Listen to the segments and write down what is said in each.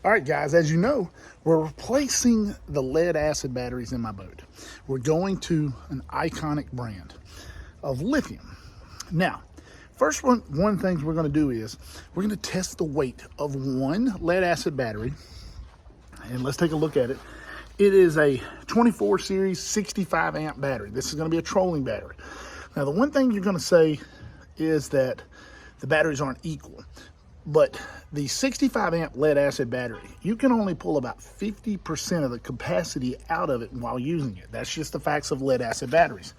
All right, guys, as you know, we're replacing the lead acid batteries in my boat. We're going to an Ionic brand of lithium. Now, first one thing we're going to do is we're going to test the weight of one lead acid battery, and let's take a look at it. It is a 24 series 65 amp battery. This is going to be a trolling battery. Now, the one thing you're going to say is that the batteries aren't equal. But the 65 amp lead acid battery, you can only pull about 50% of the capacity out of it while using it. That's just the facts of lead acid batteries.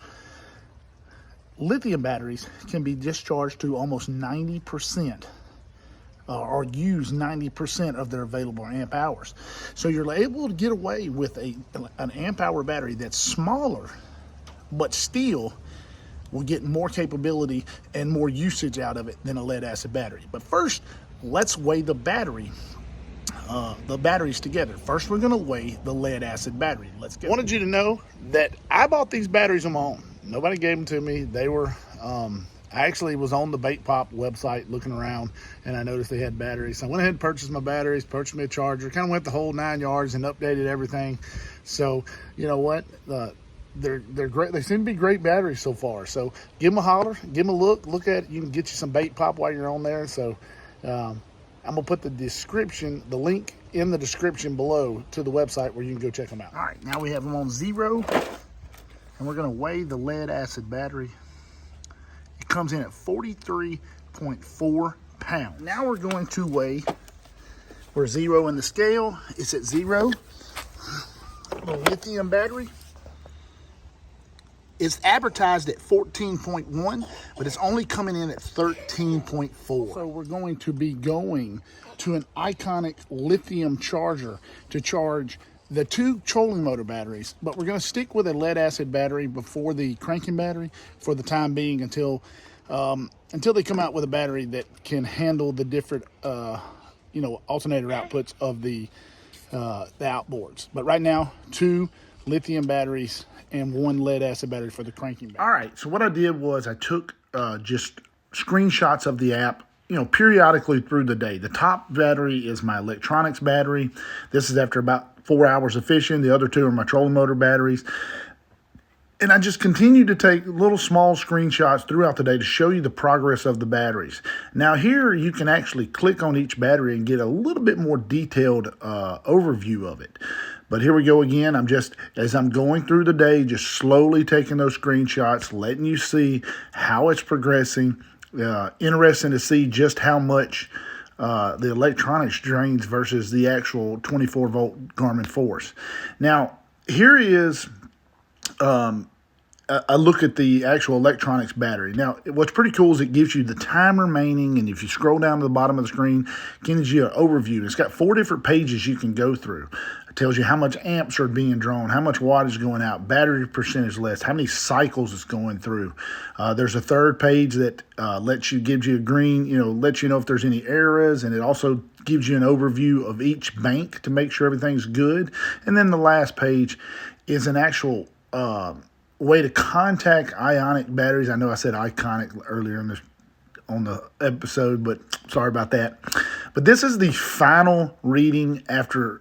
Lithium batteries can be discharged to almost 90% or use 90% of their available amp hours. So you're able to get away with an amp hour battery that's smaller, but still will get more capability and more usage out of it than a lead acid battery. But first, let's weigh the batteries together. First, we're gonna weigh the lead acid battery. Let's go. I wanted you to know that I bought these batteries on my own. Nobody gave them to me. They were, I actually was on the Bait Pop website looking around, and I noticed they had batteries. So I went ahead and purchased my batteries, purchased me a charger, kind of went the whole 9 yards and updated everything. So, you know what? They're great. They seem to be great batteries so far. So give them a holler, give them a look at it. You can get you some Bait Pop while you're on there. So I'm gonna put the link in the description below to the website where you can go check them out. All right, now we have them on 0, and we're gonna weigh the lead acid battery. It comes in at 43.4 pounds. Now we're going to weigh, we're 0 in the scale. It's at 0. The lithium battery is advertised at 14.1, but it's only coming in at 13.4. So we're going to be going to an Ionic lithium charger to charge the 2 trolling motor batteries, but we're going to stick with a lead acid battery before the cranking battery for the time being until they come out with a battery that can handle the different alternator outputs of the outboards. But right now, 2 lithium batteries and 1 lead acid battery for the cranking battery. All right, so what I did was I took just screenshots of the app, periodically through the day. The top battery is my electronics battery. This is after about 4 hours of fishing. The other 2 are my trolling motor batteries. And I just continued to take little small screenshots throughout the day to show you the progress of the batteries. Now here you can actually click on each battery and get a little bit more detailed overview of it. But here we go again. As I'm going through the day, just slowly taking those screenshots, letting you see how it's progressing. Interesting to see just how much the electronics drains versus the actual 24-volt Garmin Force. Now, here is a look at the actual electronics battery. Now, what's pretty cool is it gives you the time remaining, and if you scroll down to the bottom of the screen, it gives you an overview. It's got 4 different pages you can go through. It tells you how much amps are being drawn, how much wattage is going out, battery percentage left, how many cycles it's going through. There's a 3rd page that gives you a green, lets you know if there's any errors, and it also gives you an overview of each bank to make sure everything's good. And then the last page is an actual way to contact Ionic batteries. I know I said Iconic earlier on the episode, but sorry about that. But this is the final reading after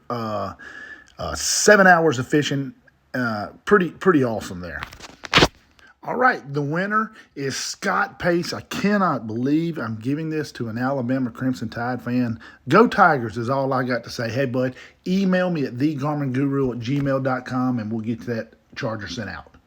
7 hours of fishing. Pretty awesome there. All right, the winner is Scott Pace. I cannot believe I'm giving this to an Alabama Crimson Tide fan. Go Tigers is all I got to say. Hey, bud, email me at thegarminguru@gmail.com, and we'll get that charger sent out.